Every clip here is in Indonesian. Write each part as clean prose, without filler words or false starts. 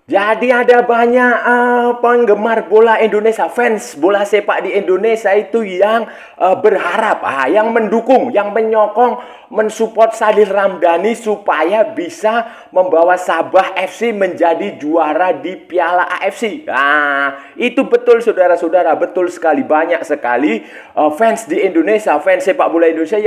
Jadi ada banyak penggemar bola Indonesia, fans bola sepak di Indonesia itu yang berharap, yang mendukung, yang menyokong, mensupport Sadil Ramdhani supaya bisa membawa Sabah FC menjadi juara di Piala AFC. Nah, itu betul saudara-saudara, betul sekali. Banyak sekali fans di Indonesia, fans sepak bola Indonesia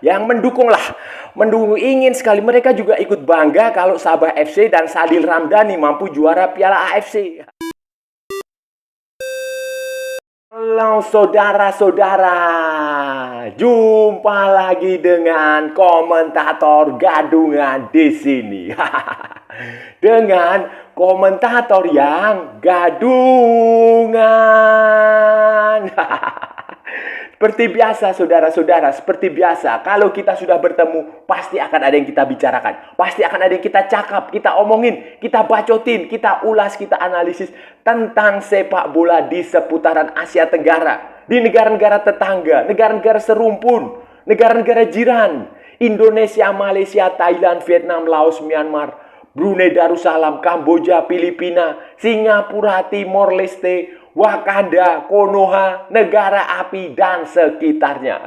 yang mendukung lah. Mendukung, ingin sekali mereka juga ikut bangga kalau Sabah FC dan Sadil Ramdhani mampu juara Piala AFC. Halo saudara-saudara, jumpa lagi dengan komentator gadungan di sini. Dengan komentator yang gadungan. Seperti biasa saudara-saudara, seperti biasa. Kalau kita sudah bertemu, pasti akan ada yang kita bicarakan. Pasti akan ada yang kita cakap, kita omongin, kita bacotin, kita ulas, kita analisis tentang sepak bola di seputaran Asia Tenggara. Di negara-negara tetangga, negara-negara serumpun, negara-negara jiran. Indonesia, Malaysia, Thailand, Vietnam, Laos, Myanmar, Brunei Darussalam, Kamboja, Filipina, Singapura, Timor Leste, Wakanda, Konoha, negara api, dan sekitarnya.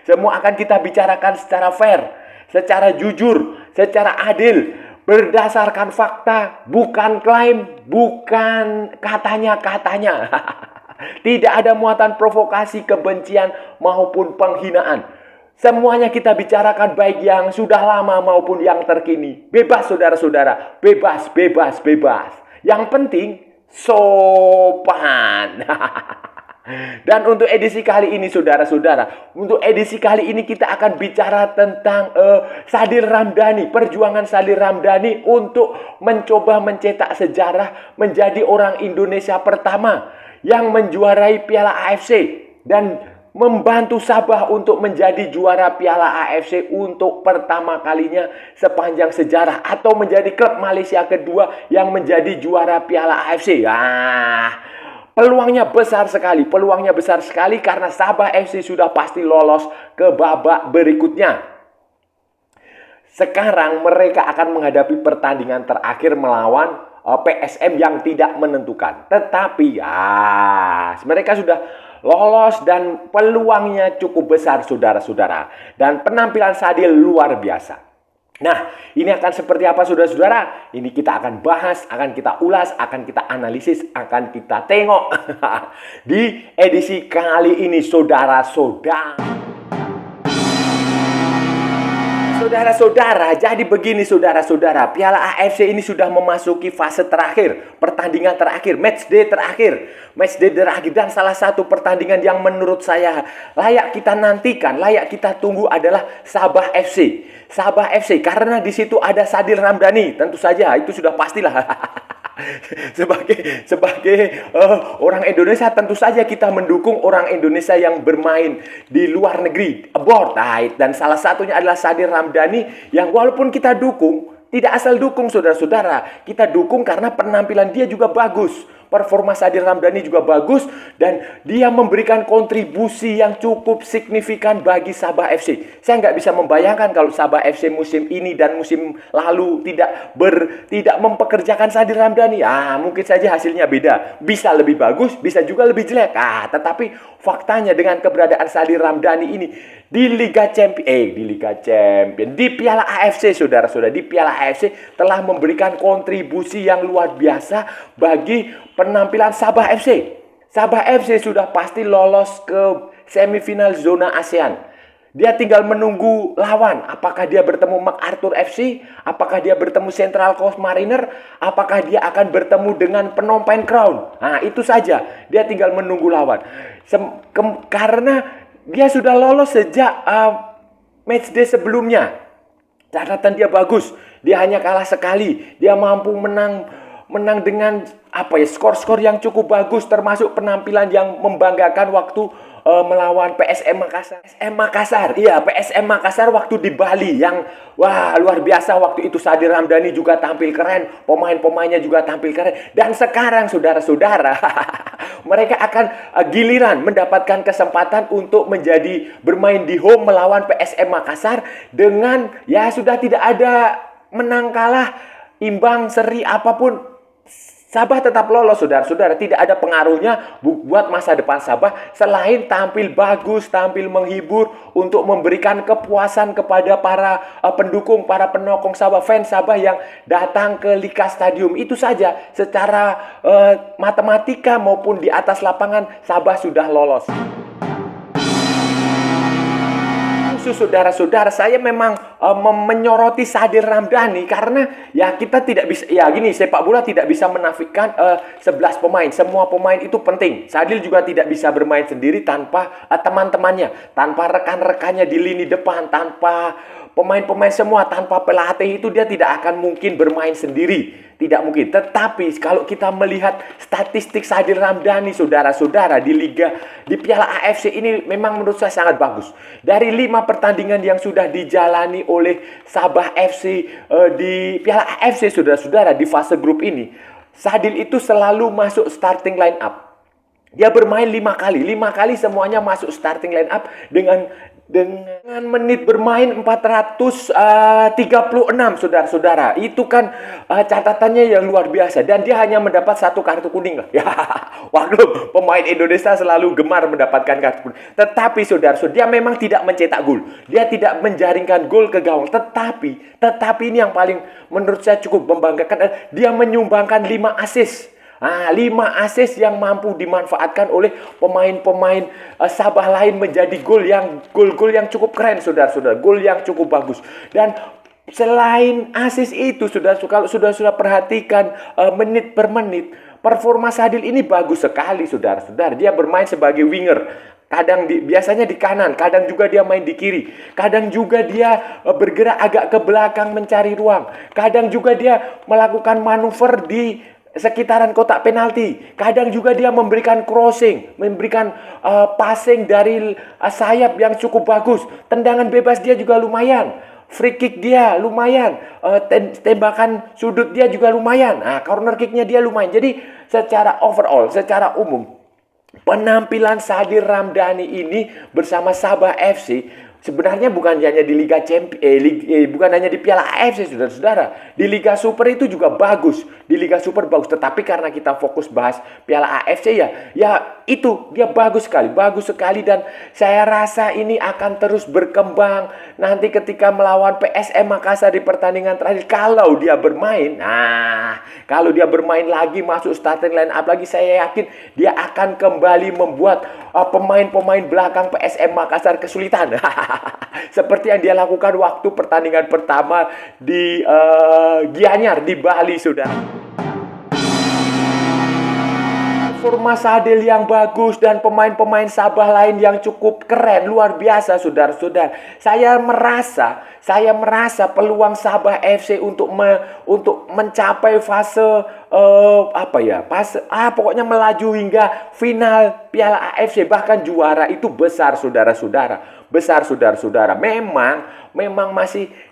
Semua akan kita bicarakan secara fair, secara jujur, secara adil, berdasarkan fakta, bukan klaim, bukan katanya-katanya. Tidak ada muatan provokasi, kebencian, maupun penghinaan. Semuanya kita bicarakan, baik yang sudah lama maupun yang terkini. Bebas saudara-saudara, bebas, bebas, bebas. Yang penting sopan. Dan untuk edisi kali ini saudara-saudara, untuk edisi kali ini kita akan bicara tentang Sadil Ramdhani, perjuangan Sadil Ramdhani untuk mencoba mencetak sejarah menjadi orang Indonesia pertama yang menjuarai Piala AFC dan membantu Sabah untuk menjadi juara Piala AFC untuk pertama kalinya sepanjang sejarah, atau menjadi klub Malaysia kedua yang menjadi juara Piala AFC. Peluangnya besar sekali karena Sabah FC sudah pasti lolos ke babak berikutnya. Sekarang mereka akan menghadapi pertandingan terakhir melawan PSM yang tidak menentukan. Tetapi mereka sudah lolos dan peluangnya cukup besar saudara-saudara. Dan penampilan Sadil luar biasa. Nah, ini akan seperti apa saudara-saudara? Ini kita akan bahas, akan kita ulas, akan kita analisis, akan kita tengok di edisi kali ini saudara-saudara. Saudara-saudara, jadi begini saudara-saudara, Piala AFC ini sudah memasuki fase terakhir, pertandingan terakhir, match day terakhir, dan salah satu pertandingan yang menurut saya layak kita nantikan, layak kita tunggu adalah Sabah FC. Sabah FC karena di situ ada Sadil Ramdhani, tentu saja itu sudah pastilah. sebagai orang Indonesia tentu saja kita mendukung orang Indonesia yang bermain di luar negeri, abroad. Dan salah satunya adalah Sadil Ramdhani yang walaupun kita dukung, tidak asal dukung saudara-saudara, kita dukung karena penampilan dia juga bagus. Performa Sadil Ramdhani juga bagus dan dia memberikan kontribusi yang cukup signifikan bagi Sabah FC. Saya nggak bisa membayangkan kalau Sabah FC musim ini dan musim lalu tidak mempekerjakan Sadil Ramdhani. Mungkin saja hasilnya beda. Bisa lebih bagus, bisa juga lebih jelek. Tetapi faktanya dengan keberadaan Sadil Ramdhani ini di Liga Champion, di Piala AFC saudara-saudara, di Piala AFC telah memberikan kontribusi yang luar biasa bagi penampilan Sabah FC. Sabah FC sudah pasti lolos ke semifinal zona ASEAN. Dia tinggal menunggu lawan. Apakah dia bertemu MacArthur FC? Apakah dia bertemu Central Coast Mariner? Apakah dia akan bertemu dengan Phnom Penh Crown? Itu saja. Dia tinggal menunggu lawan. Karena dia sudah lolos sejak matchday sebelumnya. Catatan dia bagus. Dia hanya kalah sekali. Dia mampu menang dengan skor-skor yang cukup bagus, termasuk penampilan yang membanggakan waktu melawan PSM Makassar. PSM Makassar waktu di Bali yang luar biasa. Waktu itu Sadil Ramdhani juga tampil keren, pemain-pemainnya juga tampil keren. Dan sekarang saudara-saudara, mereka akan giliran mendapatkan kesempatan untuk bermain di home melawan PSM Makassar dengan sudah tidak ada menang kalah. imbang, seri, apapun, Sabah tetap lolos, saudara-saudara. Tidak ada pengaruhnya buat masa depan Sabah selain tampil bagus, tampil menghibur untuk memberikan kepuasan kepada para pendukung, para penokong Sabah, fans Sabah yang datang ke Lika Stadium. Itu saja, secara matematika maupun di atas lapangan Sabah sudah lolos. Saudara-saudara, saya memang menyoroti Sadil Ramdhani karena ya kita tidak bisa, ya gini, sepak bola tidak bisa menafikan 11 pemain. Semua pemain itu penting. Sadil juga tidak bisa bermain sendiri tanpa teman-temannya, tanpa rekan-rekannya di lini depan, tanpa pemain-pemain semua, tanpa pelatih itu dia tidak akan mungkin bermain sendiri. Tidak mungkin. Tetapi kalau kita melihat statistik Sadil Ramdhani, saudara-saudara, di Piala AFC ini memang menurut saya sangat bagus. Dari 5 pertandingan yang sudah dijalani oleh Sabah FC di Piala AFC, saudara-saudara, di fase grup ini, Sadil itu selalu masuk starting line up. Dia bermain 5 kali. 5 kali semuanya masuk starting line up dengan menit bermain 436, saudara-saudara. Itu kan catatannya yang luar biasa. Dan dia hanya mendapat 1 kartu kuning lah. Ya, waduh, pemain Indonesia selalu gemar mendapatkan kartu kuning. Tetapi saudara-saudara, dia memang tidak mencetak gol. Dia tidak menjaringkan gol ke gawang. Tetapi ini yang paling menurut saya cukup membanggakan. Dia menyumbangkan 5 assist. 5 assist yang mampu dimanfaatkan oleh pemain-pemain Sabah lain menjadi gol yang cukup keren, saudara-saudara. Gol yang cukup bagus. Dan selain assist itu, kalau sudah perhatikan menit per menit, performa Sadil ini bagus sekali, saudara-saudara. Dia bermain sebagai winger. Biasanya di kanan, kadang juga dia main di kiri. Kadang juga dia bergerak agak ke belakang mencari ruang. Kadang juga dia melakukan manuver di sekitaran kotak penalti. Kadang juga dia memberikan crossing, memberikan passing dari sayap yang cukup bagus. Tendangan bebas dia juga lumayan. Free kick dia lumayan. Tembakan sudut dia juga lumayan. Corner kicknya dia lumayan. Jadi secara overall, secara umum, penampilan Sadil Ramdhani ini bersama Sabah FC sebenarnya bukan hanya di Liga bukan hanya di Piala AFC, saudara-saudara. Di Liga Super itu juga bagus. Di Liga Super bagus. Tetapi karena kita fokus bahas Piala AFC ya itu dia bagus sekali dan saya rasa ini akan terus berkembang nanti ketika melawan PSM Makassar di pertandingan terakhir. Kalau dia bermain lagi, masuk starting line up lagi, saya yakin dia akan kembali membuat pemain-pemain belakang PSM Makassar kesulitan. Seperti yang dia lakukan waktu pertandingan pertama di Gianyar di Bali, saudara. Performa Sadil yang bagus dan pemain-pemain Sabah lain yang cukup keren, luar biasa, saudara-saudara. Saya merasa peluang Sabah FC untuk mencapai fase pokoknya melaju hingga final Piala AFC, bahkan juara itu besar, saudara-saudara.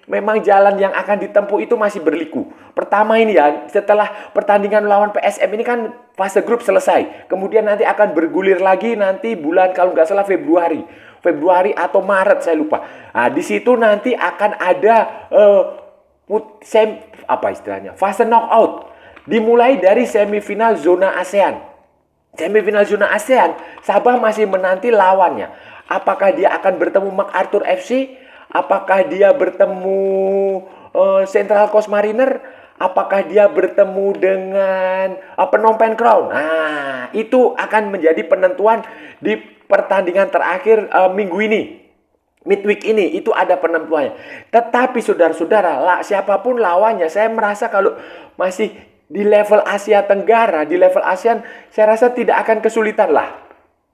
Memang jalan yang akan ditempuh itu masih berliku. Pertama ini ya, setelah pertandingan melawan PSM ini kan fase grup selesai. Kemudian nanti akan bergulir lagi nanti bulan, kalau nggak salah, Februari atau Maret, saya lupa. Di situ nanti akan ada fase knockout. Dimulai dari semifinal zona ASEAN. Semifinal zona ASEAN, Sabah masih menanti lawannya. Apakah dia akan bertemu MacArthur FC? Apakah dia bertemu Central Coast Mariner? Apakah dia bertemu dengan Phnom Penh Crown? Itu akan menjadi penentuan di pertandingan terakhir minggu ini. Midweek ini, itu ada penentuannya. Tetapi saudara-saudara, siapapun lawannya, saya merasa kalau masih di level Asia Tenggara, di level ASEAN, saya rasa tidak akan kesulitan lah.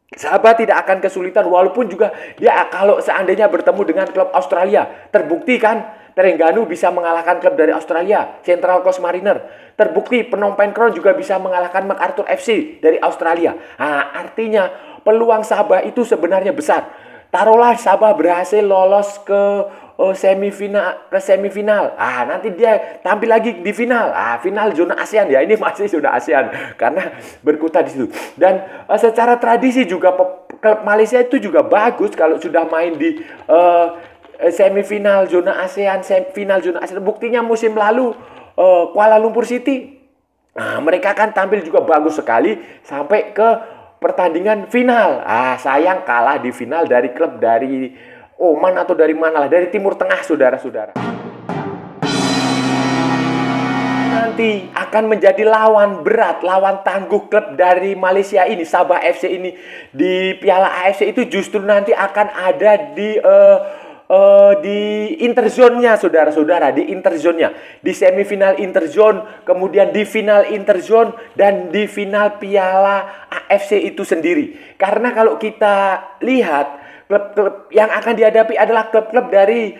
Sabah tidak akan kesulitan, walaupun juga dia kalau seandainya bertemu dengan klub Australia. Terbukti kan Terengganu bisa mengalahkan klub dari Australia, Central Coast Mariner. Terbukti Phnom Penh Crown juga bisa mengalahkan MacArthur FC dari Australia. Artinya peluang Sabah itu sebenarnya besar. Taruhlah Sabah berhasil lolos ke semifinal. Nanti dia tampil lagi di final. Final zona ASEAN ya. Ini masih zona ASEAN karena berkutat di situ. Dan secara tradisi juga klub Malaysia itu juga bagus kalau sudah main di semifinal zona ASEAN, final zona ASEAN. Buktinya musim lalu Kuala Lumpur City. Nah, mereka kan tampil juga bagus sekali sampai ke pertandingan final. Sayang kalah di final dari klub dari Oman atau dari mana lah, dari Timur Tengah, saudara-saudara. Nanti akan menjadi lawan berat, lawan tangguh klub dari Malaysia ini, Sabah FC ini di Piala AFC itu justru nanti akan ada di interzone-nya, saudara-saudara, di interzone-nya, di semifinal interzone, kemudian di final interzone, dan di final Piala AFC itu sendiri. Karena kalau kita lihat, klub-klub yang akan dihadapi adalah klub-klub dari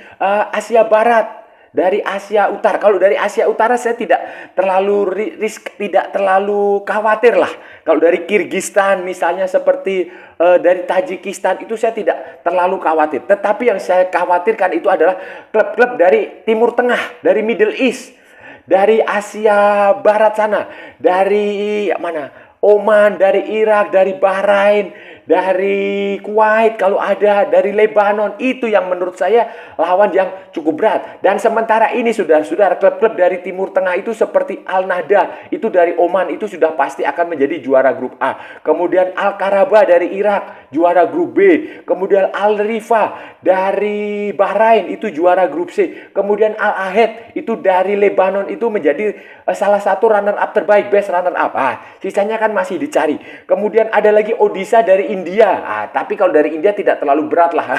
Asia Barat, dari Asia Utara. Kalau dari Asia Utara saya tidak terlalu tidak terlalu khawatir lah. Kalau dari Kirgistan misalnya, seperti dari Tajikistan, itu saya tidak terlalu khawatir. Tetapi yang saya khawatirkan itu adalah klub-klub dari Timur Tengah, dari Middle East, dari Asia Barat sana, dari mana? Oman, dari Irak, dari Bahrain, dari Kuwait kalau ada, dari Lebanon. Itu yang menurut saya lawan yang cukup berat. Dan sementara ini saudara-saudara, klub-klub dari Timur Tengah itu seperti Al Nahda itu dari Oman itu sudah pasti akan menjadi juara grup A. Kemudian Al Karabah dari Irak juara grup B. Kemudian Al Rifa dari Bahrain itu juara grup C. Kemudian Al Ahad itu dari Lebanon itu menjadi salah satu runner up terbaik, best runner up. Sisanya kan masih dicari. Kemudian ada lagi Odisha dari India. Tapi kalau dari India tidak terlalu berat lah.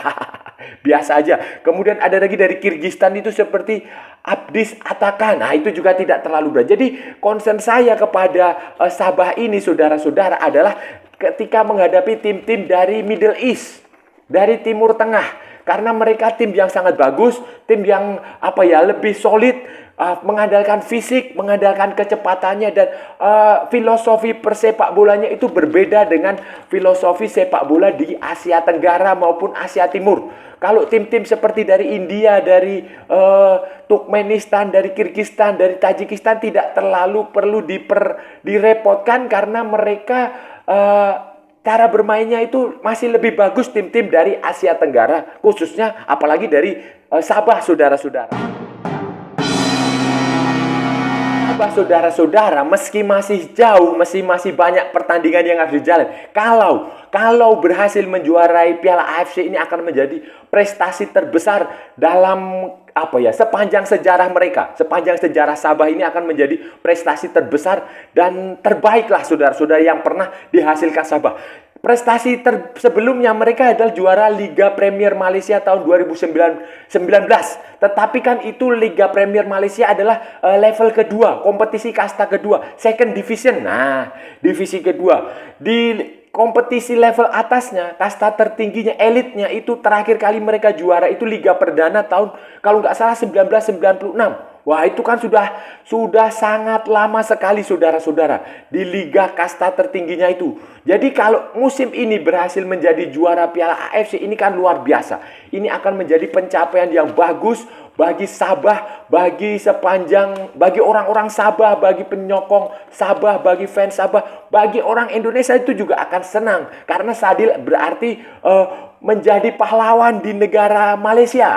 Biasa aja. Kemudian ada lagi dari Kirgistan itu seperti Abdis Atakan. Itu juga tidak terlalu berat. Jadi concern saya kepada Sabah ini, saudara-saudara, adalah ketika menghadapi tim-tim dari Middle East, dari Timur Tengah. Karena mereka tim yang sangat bagus, tim yang lebih solid, mengandalkan fisik, mengandalkan kecepatannya, dan filosofi persepak bolanya itu berbeda dengan filosofi sepak bola di Asia Tenggara maupun Asia Timur. Kalau tim-tim seperti dari India, dari Turkmenistan, dari Kirgistan, dari Tajikistan tidak terlalu perlu direpotkan karena mereka cara bermainnya itu masih lebih bagus tim-tim dari Asia Tenggara, khususnya apalagi dari Sabah, saudara-saudara. Saudara-saudara, meski masih jauh, masih banyak pertandingan yang harus dijalan. Kalau berhasil menjuarai Piala AFC ini akan menjadi prestasi terbesar dalam sepanjang sejarah mereka. Sepanjang sejarah Sabah ini akan menjadi prestasi terbesar dan terbaiklah, saudara-saudara, yang pernah dihasilkan Sabah. Prestasi sebelumnya mereka adalah juara Liga Premier Malaysia tahun 2019. Tetapi kan itu Liga Premier Malaysia adalah level kedua, kompetisi kasta kedua, second division. Divisi kedua. Di kompetisi level atasnya, kasta tertingginya, elitnya, itu terakhir kali mereka juara itu Liga Perdana tahun kalau nggak salah 1996. Wah, itu kan sudah sangat lama sekali, saudara-saudara, di liga kasta tertingginya itu. Jadi kalau musim ini berhasil menjadi juara Piala AFC, ini kan luar biasa. Ini akan menjadi pencapaian yang bagus bagi Sabah, bagi orang-orang Sabah, bagi penyokong Sabah, bagi fans Sabah, bagi orang Indonesia itu juga akan senang. Karena Sadil berarti menjadi pahlawan di negara Malaysia.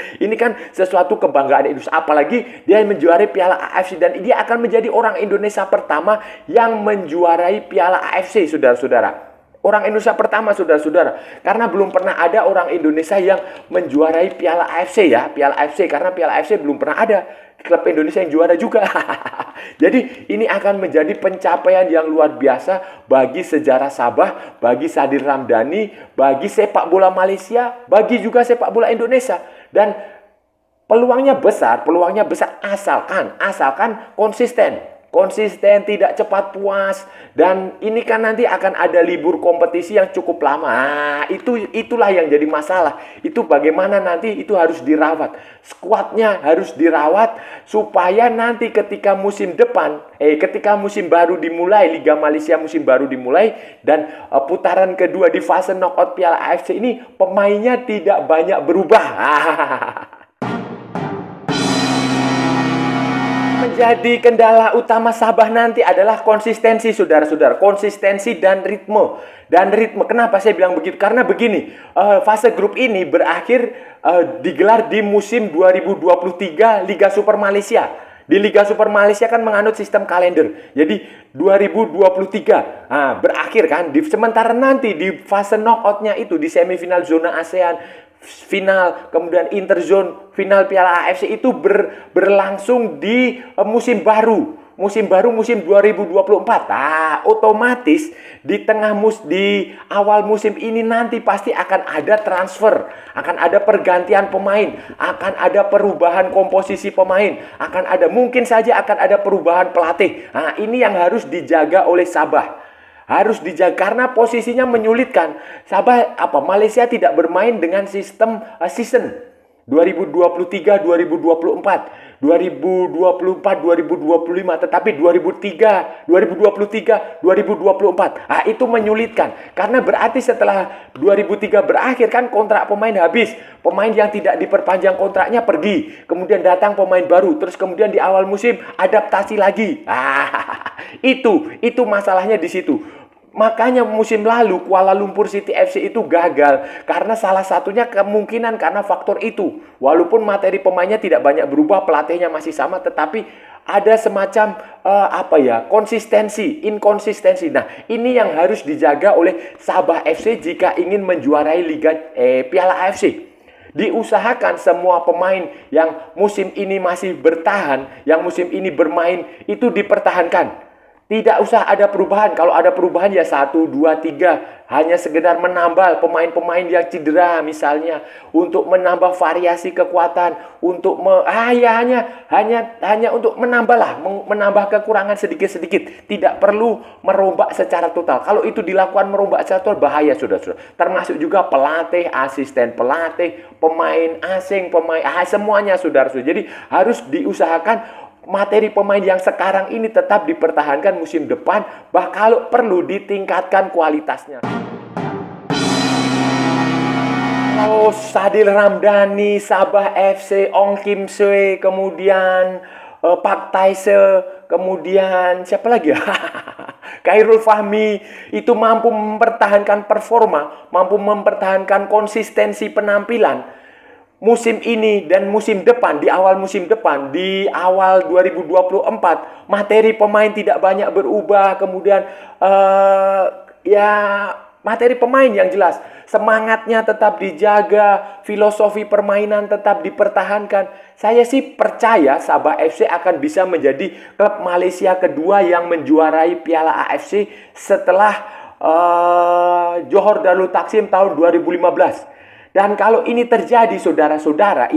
Ini kan sesuatu kebanggaan Indonesia. Apalagi dia menjuarai Piala AFC, dan dia akan menjadi orang Indonesia pertama yang menjuarai Piala AFC, saudara-saudara. Orang Indonesia pertama, saudara-saudara. Karena belum pernah ada orang Indonesia yang menjuarai Piala AFC ya. Piala AFC, karena Piala AFC belum pernah ada. Klub Indonesia yang juara juga. Jadi ini akan menjadi pencapaian yang luar biasa bagi sejarah Sabah, bagi Sadil Ramdhani, bagi sepak bola Malaysia, bagi juga sepak bola Indonesia. Dan peluangnya besar asalkan konsisten, tidak cepat puas. Dan ini kan nanti akan ada libur kompetisi yang cukup lama. Itulah yang jadi masalah. Itu bagaimana nanti itu harus dirawat. Skuadnya harus dirawat supaya nanti ketika musim depan, ketika musim baru dimulai, Liga Malaysia musim baru dimulai, dan putaran kedua di fase knockout Piala AFC ini, pemainnya tidak banyak berubah. Yang jadi kendala utama Sabah nanti adalah konsistensi, saudara-saudara. Konsistensi dan ritme. Dan ritme, kenapa saya bilang begitu? Karena begini, fase grup ini berakhir digelar di musim 2023 Liga Super Malaysia. Di Liga Super Malaysia kan menganut sistem kalender. Jadi 2023 berakhir kan. Sementara nanti di fase knockout-nya itu di semifinal zona ASEAN, final, kemudian interzone, final Piala AFC itu berlangsung di musim baru. Musim 2024. Otomatis di awal musim ini nanti pasti akan ada transfer, akan ada pergantian pemain, akan ada perubahan komposisi pemain, mungkin saja akan ada perubahan pelatih. Ini yang harus dijaga oleh Sabah. Harus dijaga karena posisinya menyulitkan. Malaysia tidak bermain dengan sistem season 2023-2024. 2024-2025, tetapi 2023-2024. Itu menyulitkan. Karena berarti setelah 2003 berakhir kan kontrak pemain habis. Pemain yang tidak diperpanjang kontraknya pergi. Kemudian datang pemain baru. Terus kemudian di awal musim adaptasi lagi. Itu masalahnya di situ. Makanya musim lalu Kuala Lumpur City FC itu gagal karena salah satunya kemungkinan karena faktor itu. Walaupun materi pemainnya tidak banyak berubah, pelatihnya masih sama, tetapi ada semacam inkonsistensi. Nah, ini yang harus dijaga oleh Sabah FC jika ingin menjuarai Piala AFC. Diusahakan semua pemain yang musim ini masih bertahan, yang musim ini bermain itu dipertahankan. Tidak usah ada perubahan. Kalau ada perubahan ya 1, 2, 3. Hanya sekedar menambah pemain-pemain yang cedera misalnya. Untuk menambah variasi kekuatan. Hanya untuk menambah kekurangan sedikit-sedikit. Tidak perlu merombak secara total. Kalau itu dilakukan merombak secara total bahaya saudara-saudara. Termasuk juga pelatih, asisten pelatih, pemain asing, semuanya saudara-saudara. Jadi harus diusahakan materi pemain yang sekarang ini tetap dipertahankan musim depan, kalau perlu ditingkatkan kualitasnya. Sadil Ramdhani, Sabah FC, Ong Kim Sue, kemudian Pak Taise, kemudian siapa lagi ya? Khairul Fahmi itu mampu mempertahankan performa, mampu mempertahankan konsistensi penampilan. Musim ini dan musim depan, di awal 2024, materi pemain tidak banyak berubah. Kemudian materi pemain yang jelas, semangatnya tetap dijaga, filosofi permainan tetap dipertahankan. Saya sih percaya Sabah FC akan bisa menjadi klub Malaysia kedua yang menjuarai Piala AFC setelah Johor Darul Takzim tahun 2015. Dan kalau ini terjadi, saudara-saudara,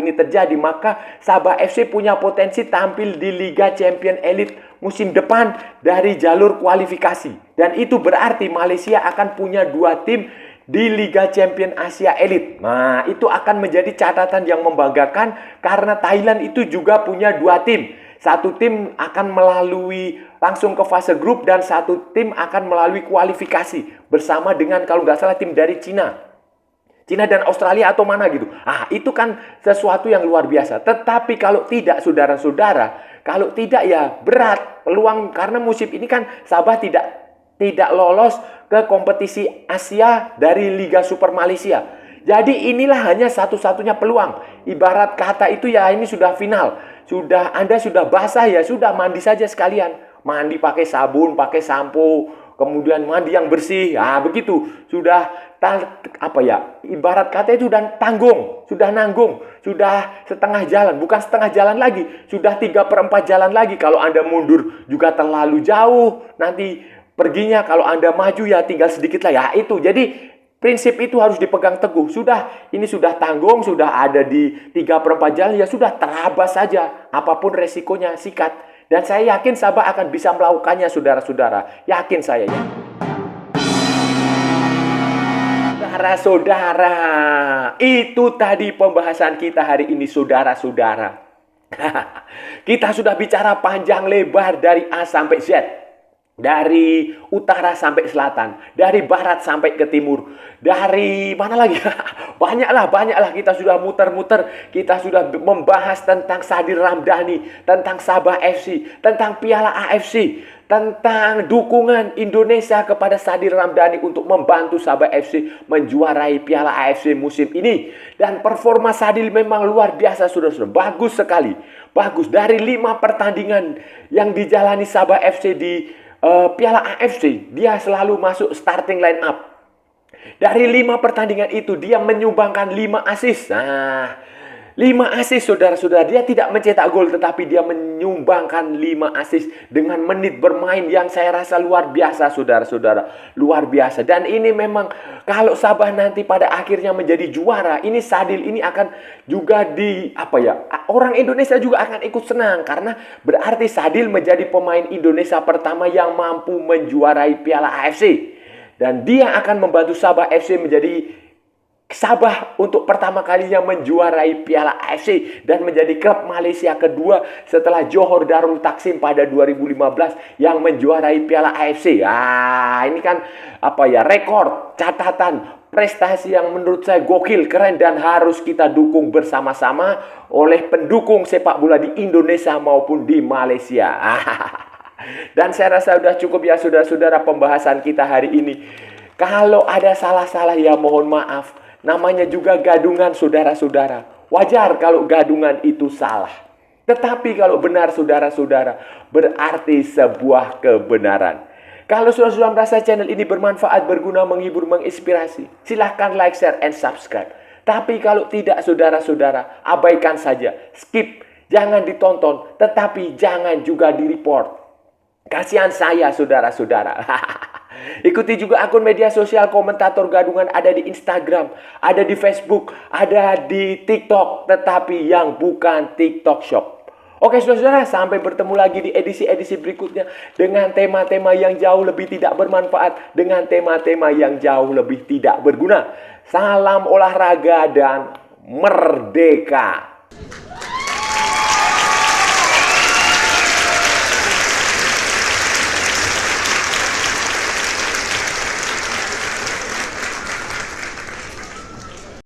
maka Sabah FC punya potensi tampil di Liga Champion Elite musim depan dari jalur kualifikasi. Dan itu berarti Malaysia akan punya 2 tim di Liga Champion Asia Elite. Nah, itu akan menjadi catatan yang membanggakan karena Thailand itu juga punya 2 tim. Satu tim akan melalui langsung ke fase grup dan satu tim akan melalui kualifikasi bersama dengan kalau nggak salah tim dari Cina dan Australia atau mana gitu. Itu kan sesuatu yang luar biasa. Tetapi kalau tidak, saudara-saudara, kalau tidak ya berat peluang karena musim ini kan Sabah tidak lolos ke kompetisi Asia dari Liga Super Malaysia. Jadi inilah hanya satu-satunya peluang. Ibarat kata itu ya ini sudah final. Anda sudah basah ya sudah mandi saja sekalian. Mandi pakai sabun, pakai sampo, kemudian mandi yang bersih. Begitu. Sudah ibarat kata itu sudah nanggung, sudah setengah jalan, bukan setengah jalan lagi, sudah 3/4 jalan lagi. Kalau Anda mundur juga terlalu jauh, nanti perginya kalau Anda maju ya tinggal sedikit lah itu. Jadi prinsip itu harus dipegang teguh. Ini sudah tanggung, sudah ada di 3/4 jalan, ya sudah terabas saja. Apapun resikonya, sikat. Dan saya yakin Sabah akan bisa melakukannya, saudara-saudara. Yakin saya ya. Saudara-saudara, itu tadi pembahasan kita hari ini, saudara-saudara. Kita sudah bicara panjang lebar dari A sampai Z. Dari utara sampai selatan, dari barat sampai ke timur, dari mana lagi? Banyaklah kita sudah muter-muter, kita sudah membahas tentang Sadil Ramdhani, tentang Sabah FC, tentang Piala AFC, tentang dukungan Indonesia kepada Sadil Ramdhani untuk membantu Sabah FC menjuarai Piala AFC musim ini. Dan performa Sadil memang luar biasa, saudara-saudara. Bagus sekali. Bagus. Dari 5 pertandingan yang dijalani Sabah FC di Piala AFC, dia selalu masuk starting line up. Dari 5 pertandingan itu, dia menyumbangkan 5 assist. Nah, 5 assist, saudara-saudara. Dia tidak mencetak gol, tetapi dia menyumbangkan 5 assist dengan menit bermain yang saya rasa luar biasa, saudara-saudara. Luar biasa. Dan ini memang, kalau Sabah nanti pada akhirnya menjadi juara, ini Sadil ini akan juga orang Indonesia juga akan ikut senang. Karena berarti Sadil menjadi pemain Indonesia pertama yang mampu menjuarai Piala AFC. Dan dia akan membantu Sabah FC menjadi Sabah untuk pertama kalinya menjuarai Piala AFC dan menjadi klub Malaysia kedua setelah Johor Darul Takzim pada 2015 yang menjuarai Piala AFC. Ini kan rekor, catatan, prestasi yang menurut saya gokil, keren dan harus kita dukung bersama-sama oleh pendukung sepak bola di Indonesia maupun di Malaysia. Dan saya rasa sudah cukup ya saudara-saudara pembahasan kita hari ini. Kalau ada salah-salah ya mohon maaf. Namanya juga gadungan saudara-saudara. Wajar kalau gadungan itu salah. Tetapi kalau benar saudara-saudara, berarti sebuah kebenaran. Kalau saudara-saudara merasa channel ini bermanfaat, berguna, menghibur, menginspirasi, silahkan like, share, and subscribe. Tapi kalau tidak saudara-saudara, abaikan saja. Skip, jangan ditonton, tetapi jangan juga di-report. Kasihan saya saudara-saudara. Ikuti juga akun media sosial Komentator Gadungan, ada di Instagram, ada di Facebook, ada di TikTok, tetapi yang bukan TikTok Shop. Oke saudara-saudara, sampai bertemu lagi di edisi-edisi berikutnya dengan tema-tema yang jauh lebih tidak bermanfaat, dengan tema-tema yang jauh lebih tidak berguna. Salam olahraga dan merdeka.